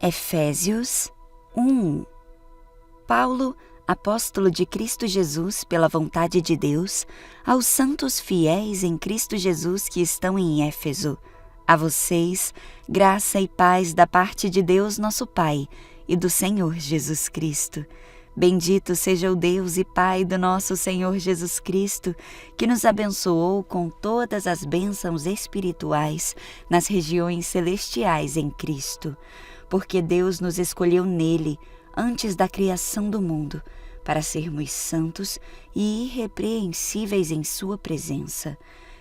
Efésios 1. Paulo, apóstolo de Cristo Jesus pela vontade de Deus, aos santos fiéis em Cristo Jesus que estão em Éfeso, a vocês, graça e paz da parte de Deus nosso Pai e do Senhor Jesus Cristo. Bendito seja o Deus e Pai do nosso Senhor Jesus Cristo, que nos abençoou com todas as bênçãos espirituais nas regiões celestiais em Cristo, porque Deus nos escolheu nele, antes da criação do mundo, para sermos santos e irrepreensíveis em sua presença.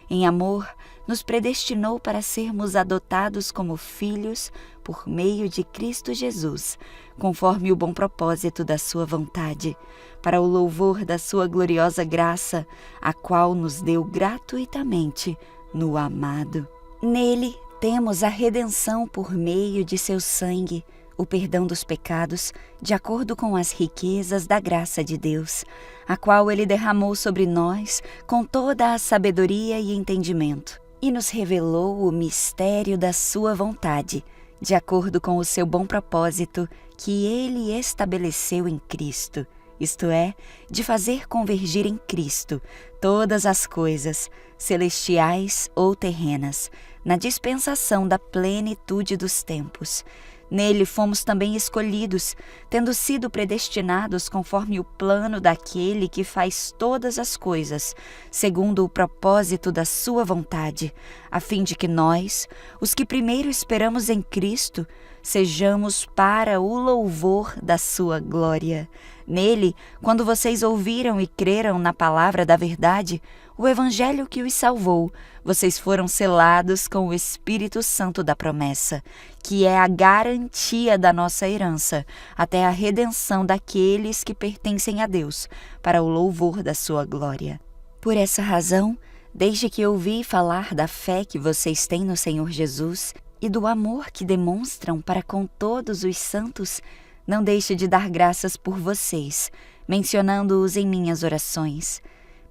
Em amor, nos predestinou para sermos adotados como filhos por meio de Cristo Jesus, conforme o bom propósito da sua vontade, para o louvor da sua gloriosa graça, a qual nos deu gratuitamente no amado. Nele temos a redenção por meio de seu sangue, o perdão dos pecados, de acordo com as riquezas da graça de Deus, a qual Ele derramou sobre nós com toda a sabedoria e entendimento, e nos revelou o mistério da sua vontade, de acordo com o seu bom propósito que Ele estabeleceu em Cristo, isto é, de fazer convergir em Cristo todas as coisas, celestiais ou terrenas, na dispensação da plenitude dos tempos. Nele fomos também escolhidos, tendo sido predestinados conforme o plano daquele que faz todas as coisas, segundo o propósito da sua vontade, a fim de que nós, os que primeiro esperamos em Cristo, sejamos para o louvor da sua glória. Nele, quando vocês ouviram e creram na palavra da verdade, o evangelho que os salvou, vocês foram selados com o Espírito Santo da promessa, que é a garantia da nossa herança, até a redenção daqueles que pertencem a Deus, para o louvor da sua glória. Por essa razão, desde que ouvi falar da fé que vocês têm no Senhor Jesus e do amor que demonstram para com todos os santos, não deixe de dar graças por vocês, mencionando-os em minhas orações.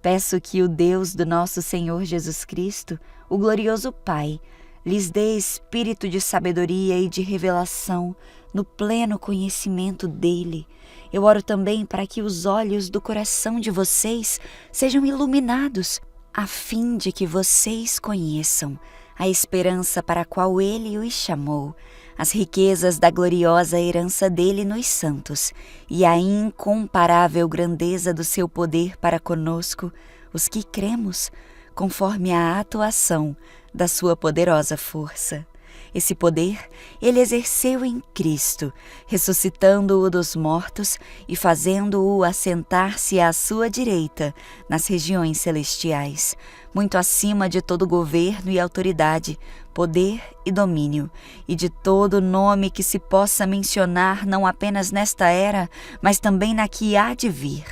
Peço que o Deus do nosso Senhor Jesus Cristo, o glorioso Pai, lhes dê espírito de sabedoria e de revelação no pleno conhecimento dele. Eu oro também para que os olhos do coração de vocês sejam iluminados, a fim de que vocês conheçam a esperança para a qual ele os chamou, as riquezas da gloriosa herança dele nos santos e a incomparável grandeza do seu poder para conosco, os que cremos, conforme a atuação da sua poderosa força. Esse poder ele exerceu em Cristo, ressuscitando-o dos mortos e fazendo-o assentar-se à sua direita nas regiões celestiais, muito acima de todo governo e autoridade, poder e domínio, e de todo nome que se possa mencionar não apenas nesta era, mas também na que há de vir.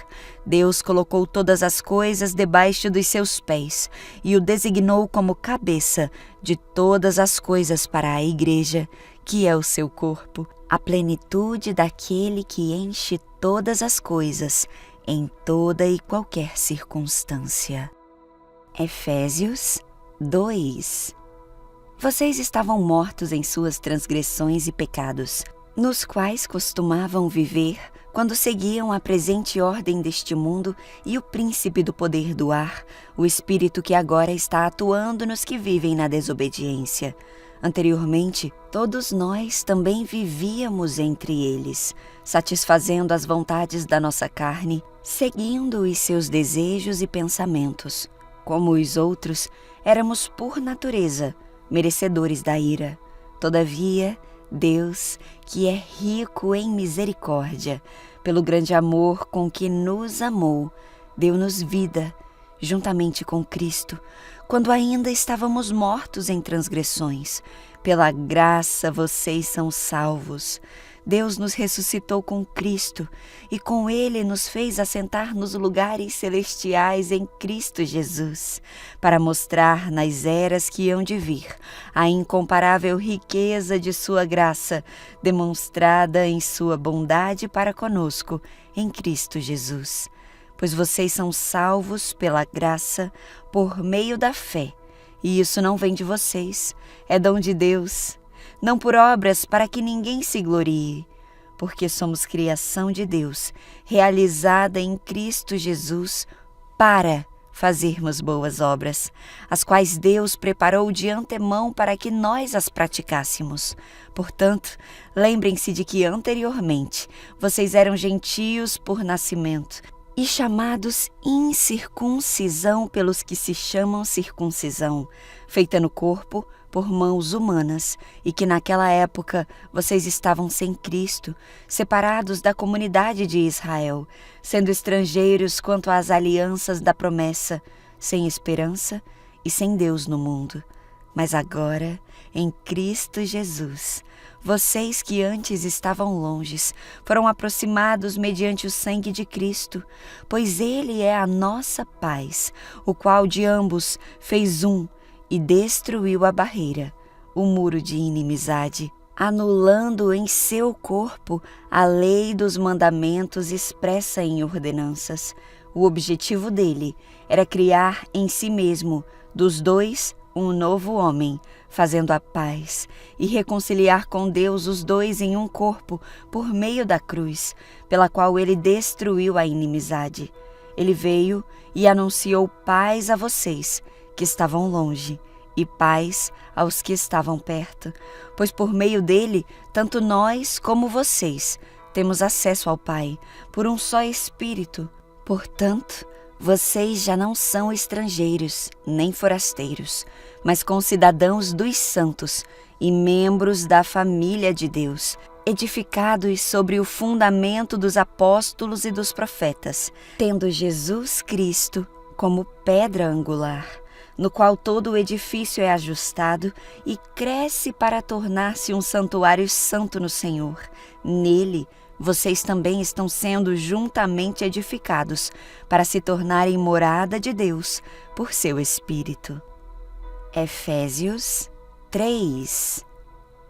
Deus colocou todas as coisas debaixo dos seus pés e o designou como cabeça de todas as coisas para a Igreja, que é o seu corpo, a plenitude daquele que enche todas as coisas em toda e qualquer circunstância. Efésios 2. Vocês estavam mortos em suas transgressões e pecados, nos quais costumavam viver quando seguiam a presente ordem deste mundo e o príncipe do poder do ar, o espírito que agora está atuando nos que vivem na desobediência. Anteriormente, todos nós também vivíamos entre eles, satisfazendo as vontades da nossa carne, seguindo os seus desejos e pensamentos. Como os outros, éramos por natureza merecedores da ira. Todavia, Deus, que é rico em misericórdia, pelo grande amor com que nos amou, deu-nos vida, juntamente com Cristo, quando ainda estávamos mortos em transgressões. Pela graça vocês são salvos. Deus nos ressuscitou com Cristo e com Ele nos fez assentar nos lugares celestiais em Cristo Jesus, para mostrar nas eras que hão de vir a incomparável riqueza de sua graça, demonstrada em sua bondade para conosco em Cristo Jesus. Pois vocês são salvos pela graça por meio da fé, e isso não vem de vocês, é dom de Deus. não por obras para que ninguém se glorie, porque somos criação de Deus, realizada em Cristo Jesus para fazermos boas obras, as quais Deus preparou de antemão para que nós as praticássemos. Portanto, lembrem-se de que anteriormente vocês eram gentios por nascimento e chamados incircuncisão pelos que se chamam circuncisão, feita no corpo por mãos humanas, e que naquela época vocês estavam sem Cristo, separados da comunidade de Israel, sendo estrangeiros quanto às alianças da promessa, sem esperança e sem Deus no mundo. Mas agora, em Cristo Jesus, vocês que antes estavam longes, foram aproximados mediante o sangue de Cristo, pois Ele é a nossa paz, o qual de ambos fez um e destruiu a barreira, o muro de inimizade, anulando em seu corpo a lei dos mandamentos expressa em ordenanças. O objetivo dele era criar em si mesmo, dos dois, um novo homem, fazendo a paz, e reconciliar com Deus os dois em um corpo por meio da cruz, pela qual ele destruiu a inimizade. Ele veio e anunciou paz a vocês, que estavam longe, e paz aos que estavam perto, pois por meio dele, tanto nós como vocês temos acesso ao Pai, por um só Espírito. Portanto, vocês já não são estrangeiros, nem forasteiros, mas concidadãos dos santos e membros da família de Deus, edificados sobre o fundamento dos apóstolos e dos profetas, tendo Jesus Cristo como pedra angular, no qual todo o edifício é ajustado e cresce para tornar-se um santuário santo no Senhor. Nele, vocês também estão sendo juntamente edificados para se tornarem morada de Deus por seu Espírito. Efésios 3.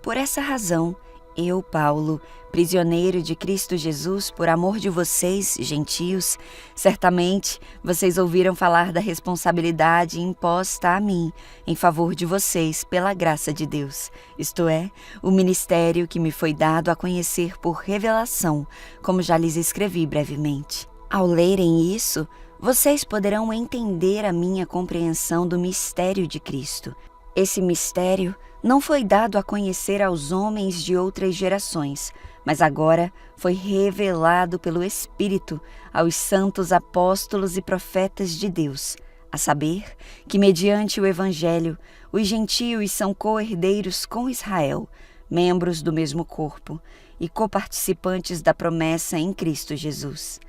Por essa razão, eu, Paulo, prisioneiro de Cristo Jesus, por amor de vocês, gentios, certamente vocês ouviram falar da responsabilidade imposta a mim em favor de vocês pela graça de Deus, isto é, o ministério que me foi dado a conhecer por revelação, como já lhes escrevi brevemente. Ao lerem isso, vocês poderão entender a minha compreensão do mistério de Cristo. Esse mistério não foi dado a conhecer aos homens de outras gerações, mas agora foi revelado pelo Espírito aos santos apóstolos e profetas de Deus, a saber que, mediante o Evangelho, os gentios são co-herdeiros com Israel, membros do mesmo corpo e coparticipantes da promessa em Cristo Jesus.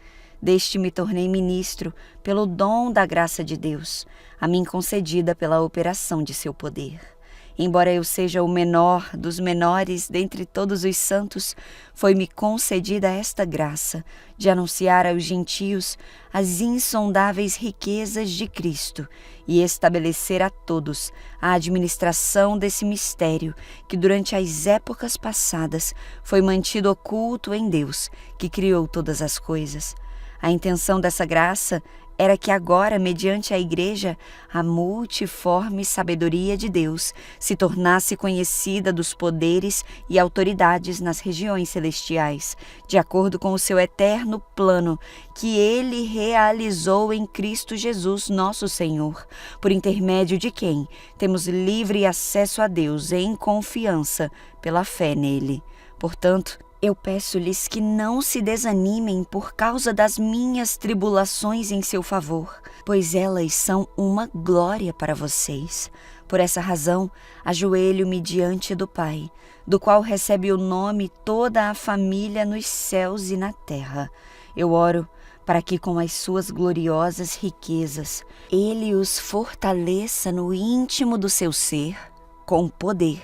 Deste me tornei ministro pelo dom da graça de Deus, a mim concedida pela operação de seu poder. Embora eu seja o menor dos menores dentre todos os santos, foi-me concedida esta graça de anunciar aos gentios as insondáveis riquezas de Cristo e estabelecer a todos a administração desse mistério que durante as épocas passadas foi mantido oculto em Deus, que criou todas as coisas. A intenção dessa graça era que agora, mediante a Igreja, a multiforme sabedoria de Deus se tornasse conhecida dos poderes e autoridades nas regiões celestiais, de acordo com o seu eterno plano que Ele realizou em Cristo Jesus, nosso Senhor, por intermédio de quem temos livre acesso a Deus em confiança pela fé nele. Portanto, eu peço-lhes que não se desanimem por causa das minhas tribulações em seu favor, pois elas são uma glória para vocês. Por essa razão, ajoelho-me diante do Pai, do qual recebe o nome toda a família nos céus e na terra. Eu oro para que com as suas gloriosas riquezas, Ele os fortaleça no íntimo do seu ser, com poder,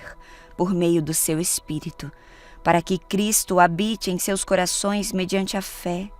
por meio do seu Espírito, para que Cristo habite em seus corações mediante a fé,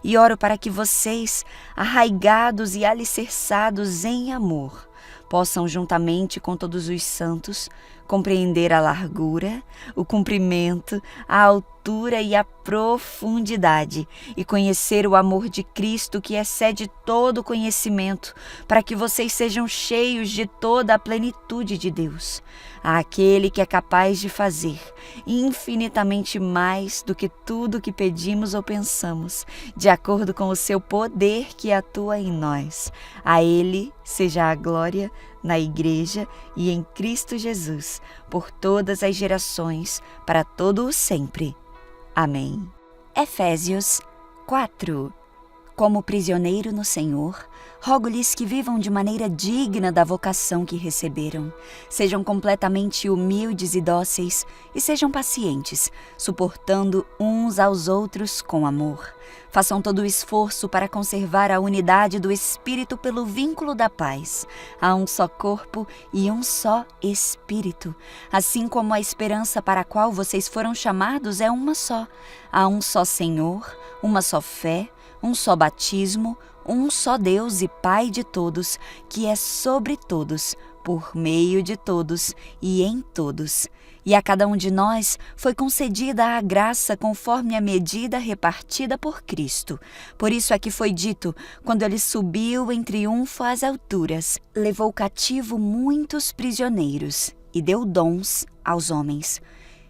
e oro para que vocês, arraigados e alicerçados em amor, possam, juntamente com todos os santos, compreender a largura, o comprimento, a altura e a profundidade, e conhecer o amor de Cristo que excede todo conhecimento, para que vocês sejam cheios de toda a plenitude de Deus. àquele que é capaz de fazer infinitamente mais do que tudo que pedimos ou pensamos, de acordo com o seu poder que atua em nós. A Ele seja a glória na Igreja e em Cristo Jesus, por todas as gerações, para todo o sempre. Amém. Efésios 4. Como prisioneiro no Senhor, rogo-lhes que vivam de maneira digna da vocação que receberam. Sejam completamente humildes e dóceis e sejam pacientes, suportando uns aos outros com amor. Façam todo o esforço para conservar a unidade do Espírito pelo vínculo da paz. Há um só corpo e um só Espírito. Assim como a esperança para a qual vocês foram chamados é uma só. Há um só Senhor, uma só fé, um só batismo, um só Deus e Pai de todos, que é sobre todos, por meio de todos e em todos. E a cada um de nós foi concedida a graça conforme a medida repartida por Cristo. Por isso é que foi dito, quando ele subiu em triunfo às alturas, levou cativo muitos prisioneiros e deu dons aos homens.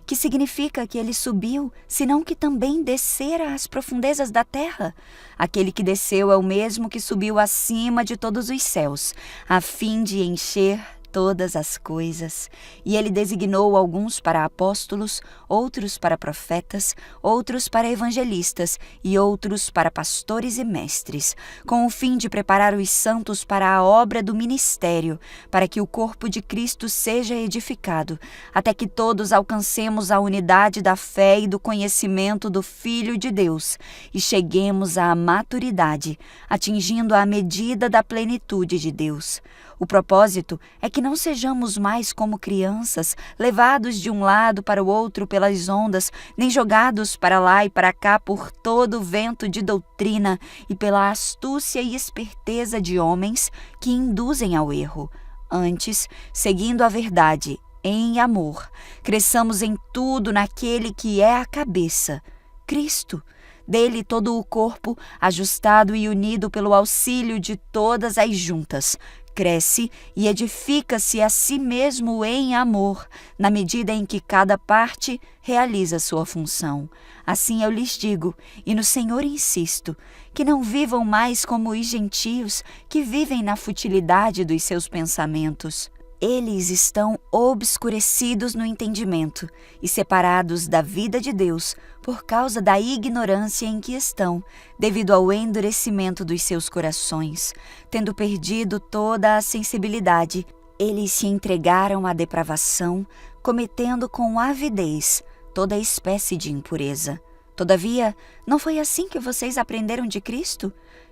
Que significa que ele subiu, senão que também descera às profundezas da terra? Aquele que desceu é o mesmo que subiu acima de todos os céus, a fim de encher todas as coisas. E ele designou alguns para apóstolos, outros para profetas, outros para evangelistas e outros para pastores e mestres, com o fim de preparar os santos para a obra do ministério, para que o corpo de Cristo seja edificado, até que todos alcancemos a unidade da fé e do conhecimento do Filho de Deus e cheguemos à maturidade, atingindo a medida da plenitude de Deus. O propósito é que não sejamos mais como crianças, levados de um lado para o outro pelas ondas, nem jogados para lá e para cá por todo o vento de doutrina e pela astúcia e esperteza de homens que induzem ao erro. Antes, seguindo a verdade, em amor, cresçamos em tudo naquele que é a cabeça, Cristo. Dele todo o corpo, ajustado e unido pelo auxílio de todas as juntas, cresce e edifica-se a si mesmo em amor, na medida em que cada parte realiza sua função. Assim eu lhes digo, e no Senhor insisto, que não vivam mais como os gentios, que vivem na futilidade dos seus pensamentos. Eles estão obscurecidos no entendimento e separados da vida de Deus por causa da ignorância em que estão, devido ao endurecimento dos seus corações. Tendo perdido toda a sensibilidade, eles se entregaram à depravação, cometendo com avidez toda espécie de impureza. Todavia, não foi assim que vocês aprenderam de Cristo?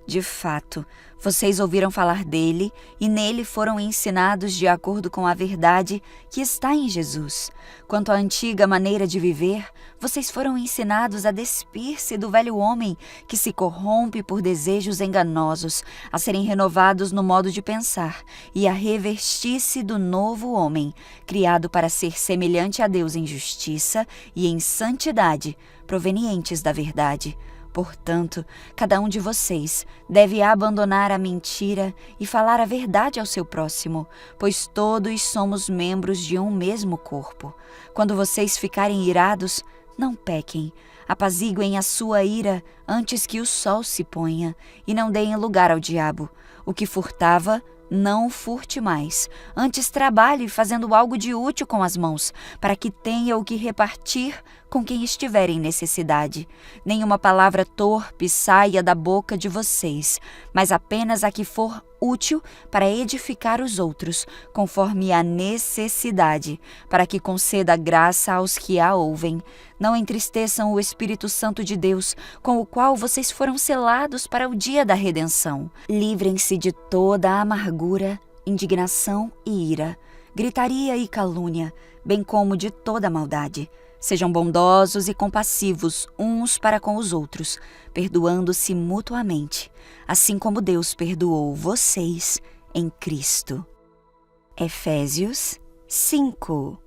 De fato, vocês ouviram falar dele e nele foram ensinados de acordo com a verdade que está em Jesus. Quanto à antiga maneira de viver, vocês foram ensinados a despir-se do velho homem que se corrompe por desejos enganosos, a serem renovados no modo de pensar e a revestir-se do novo homem, criado para ser semelhante a Deus em justiça e em santidade, provenientes da verdade. Portanto, cada um de vocês deve abandonar a mentira e falar a verdade ao seu próximo, pois todos somos membros de um mesmo corpo. Quando vocês ficarem irados, não pequem. Apaziguem a sua ira antes que o sol se ponha, e não deem lugar ao diabo. O que furtava, não furte mais. Antes trabalhe fazendo algo de útil com as mãos, para que tenha o que repartir com quem estiver em necessidade. Nenhuma palavra torpe saia da boca de vocês, mas apenas a que for útil para edificar os outros, conforme a necessidade, para que conceda graça aos que a ouvem. Não entristeçam o Espírito Santo de Deus, com o qual vocês foram selados para o dia da redenção. Livrem-se de toda a amargura, indignação e ira, gritaria e calúnia, bem como de toda maldade. Sejam bondosos e compassivos uns para com os outros, perdoando-se mutuamente, assim como Deus perdoou vocês em Cristo. Efésios 5.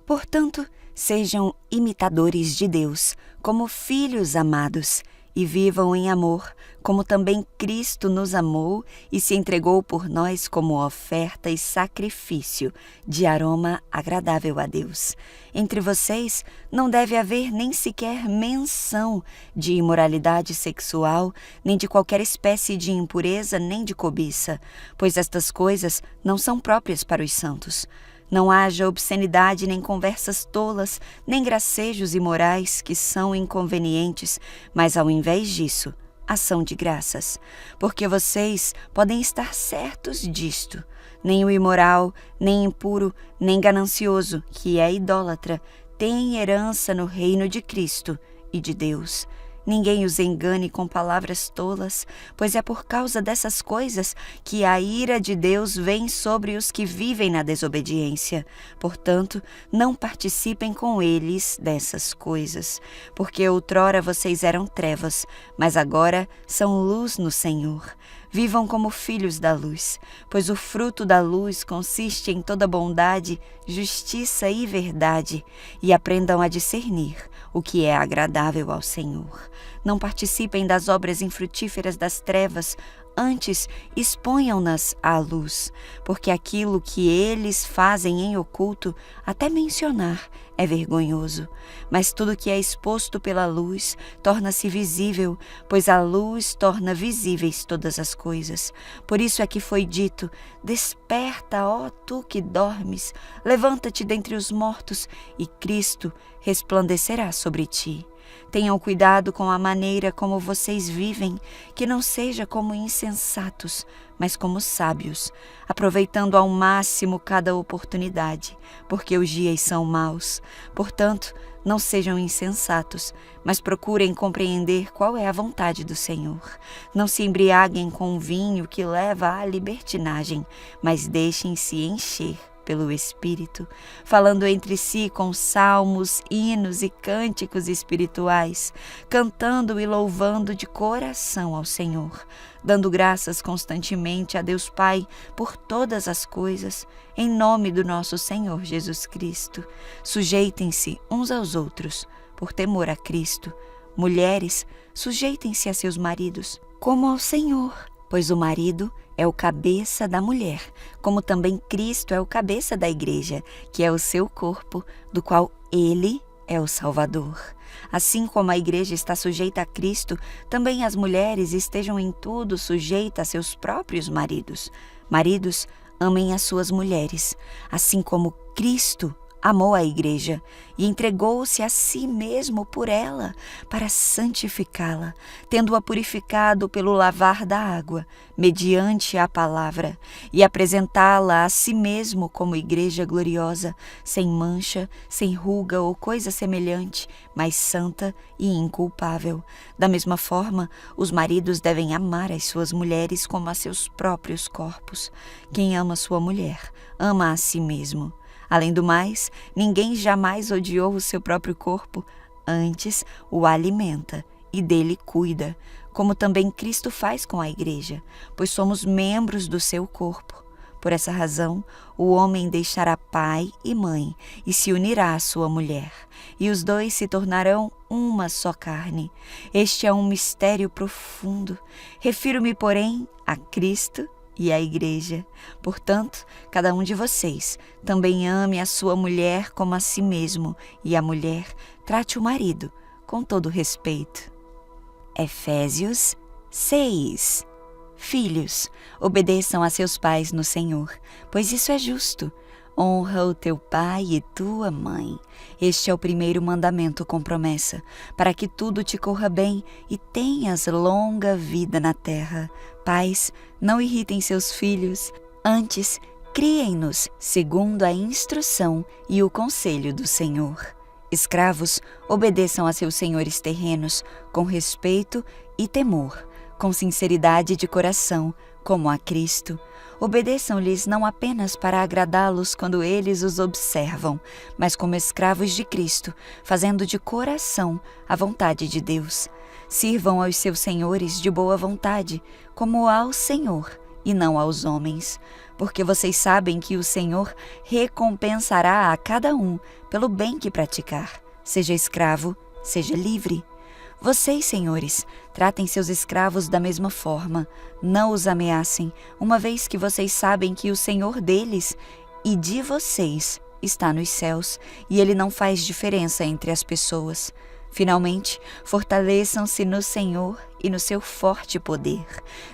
Portanto, sejam imitadores de Deus, como filhos amados, e vivam em amor, como também Cristo nos amou e se entregou por nós como oferta e sacrifício de aroma agradável a Deus. Entre vocês não deve haver nem sequer menção de imoralidade sexual, nem de qualquer espécie de impureza, nem de cobiça, pois estas coisas não são próprias para os santos. Não haja obscenidade, nem conversas tolas, nem gracejos imorais que são inconvenientes, mas ao invés disso, ação de graças. Porque vocês podem estar certos disto: nem o imoral, nem impuro, nem ganancioso, que é idólatra, tem herança no reino de Cristo e de Deus. Ninguém os engane com palavras tolas, pois é por causa dessas coisas que a ira de Deus vem sobre os que vivem na desobediência. Portanto, não participem com eles dessas coisas, porque outrora vocês eram trevas, mas agora são luz no Senhor. Vivam como filhos da luz, pois o fruto da luz consiste em toda bondade, justiça e verdade, e aprendam a discernir o que é agradável ao Senhor. Não participem das obras infrutíferas das trevas, antes exponham-nas à luz, porque aquilo que eles fazem em oculto, até mencionar, é vergonhoso. Mas tudo que é exposto pela luz torna-se visível, pois a luz torna visíveis todas as coisas. Por isso é que foi dito: desperta, ó tu que dormes, levanta-te dentre os mortos, e Cristo resplandecerá sobre ti. Tenham cuidado com a maneira como vocês vivem, que não seja como insensatos, mas como sábios, aproveitando ao máximo cada oportunidade, porque os dias são maus. Portanto, não sejam insensatos, mas procurem compreender qual é a vontade do Senhor. Não se embriaguem com vinho que leva à libertinagem, mas deixem-se encher pelo Espírito, falando entre si com salmos, hinos e cânticos espirituais, cantando e louvando de coração ao Senhor, dando graças constantemente a Deus Pai por todas as coisas, em nome do nosso Senhor Jesus Cristo. Sujeitem-se uns aos outros, por temor a Cristo. Mulheres, sujeitem-se a seus maridos, como ao Senhor, pois o marido é o cabeça da mulher, como também Cristo é o cabeça da igreja, que é o seu corpo, do qual ele é o Salvador. Assim como a igreja está sujeita a Cristo, também as mulheres estejam em tudo sujeitas a seus próprios maridos. Maridos, amem as suas mulheres, assim como Cristo amou a igreja e entregou-se a si mesmo por ela, para santificá-la, tendo-a purificado pelo lavar da água, mediante a palavra, e apresentá-la a si mesmo como igreja gloriosa, sem mancha, sem ruga ou coisa semelhante, mas santa e inculpável. Da mesma forma, os maridos devem amar as suas mulheres como a seus próprios corpos. Quem ama sua mulher, ama a si mesmo. Além do mais, ninguém jamais odiou o seu próprio corpo, antes o alimenta e dele cuida, como também Cristo faz com a igreja, pois somos membros do seu corpo. Por essa razão, o homem deixará pai e mãe e se unirá à sua mulher, e os dois se tornarão uma só carne. Este é um mistério profundo. Refiro-me, porém, a Cristo e a igreja. Portanto, cada um de vocês também ame a sua mulher como a si mesmo, e a mulher trate o marido com todo respeito. Efésios 6. Filhos, obedeçam a seus pais no Senhor, pois isso é justo. Honra o teu pai e tua mãe. Este é o primeiro mandamento com promessa, para que tudo te corra bem e tenhas longa vida na terra. Pais, não irritem seus filhos, antes criem-nos segundo a instrução e o conselho do Senhor. Escravos, obedeçam a seus senhores terrenos com respeito e temor, com sinceridade de coração, como a Cristo. Obedeçam-lhes não apenas para agradá-los quando eles os observam, mas como escravos de Cristo, fazendo de coração a vontade de Deus. Sirvam aos seus senhores de boa vontade, como ao Senhor e não aos homens, porque vocês sabem que o Senhor recompensará a cada um pelo bem que praticar, seja escravo, seja livre. Vocês, senhores, tratem seus escravos da mesma forma. Não os ameacem, uma vez que vocês sabem que o Senhor deles e de vocês está nos céus, e Ele não faz diferença entre as pessoas. Finalmente, fortaleçam-se no Senhor e no seu forte poder.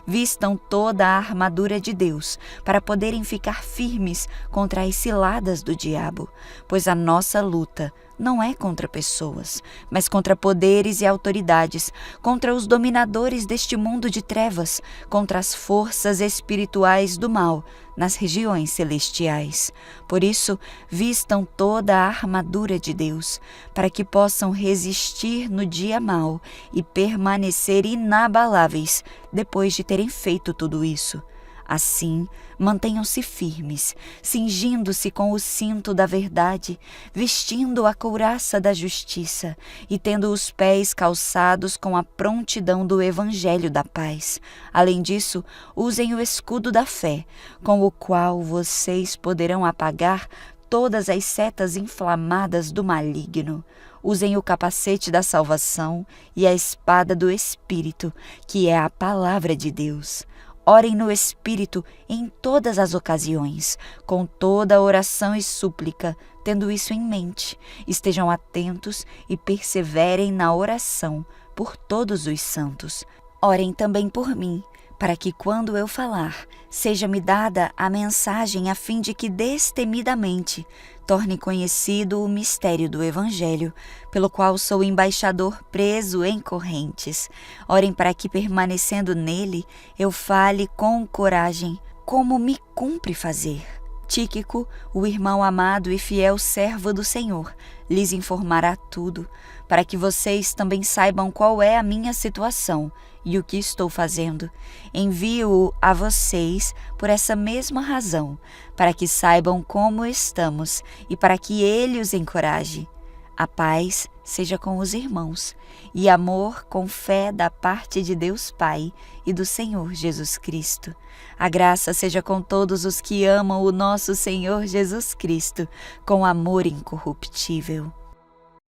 Vistam toda a armadura de Deus para poderem ficar firmes contra as ciladas do diabo, pois a nossa luta não é contra pessoas, mas contra poderes e autoridades, contra os dominadores deste mundo de trevas, contra as forças espirituais do mal nas regiões celestiais. Por isso, vistam toda a armadura de Deus, para que possam resistir no dia mau e permanecer inabaláveis depois de terem feito tudo isso. Assim, mantenham-se firmes, cingindo-se com o cinto da verdade, vestindo a couraça da justiça e tendo os pés calçados com a prontidão do Evangelho da paz. Além disso, usem o escudo da fé, com o qual vocês poderão apagar todas as setas inflamadas do maligno. Usem o capacete da salvação e a espada do Espírito, que é a palavra de Deus. Orem no Espírito em todas as ocasiões, com toda oração e súplica, tendo isso em mente. Estejam atentos e perseverem na oração por todos os santos. Orem também por mim, para que quando eu falar, seja-me dada a mensagem a fim de que destemidamente torne conhecido o mistério do Evangelho, pelo qual sou embaixador preso em correntes. Orem para que, permanecendo nele, eu fale com coragem, como me cumpre fazer. Tíquico, o irmão amado e fiel servo do Senhor, lhes informará tudo, para que vocês também saibam qual é a minha situação e o que estou fazendo. Envio-o a vocês por essa mesma razão, para que saibam como estamos e para que ele os encoraje. A paz seja com os irmãos, e amor com fé da parte de Deus Pai e do Senhor Jesus Cristo. A graça seja com todos os que amam o nosso Senhor Jesus Cristo, com amor incorruptível.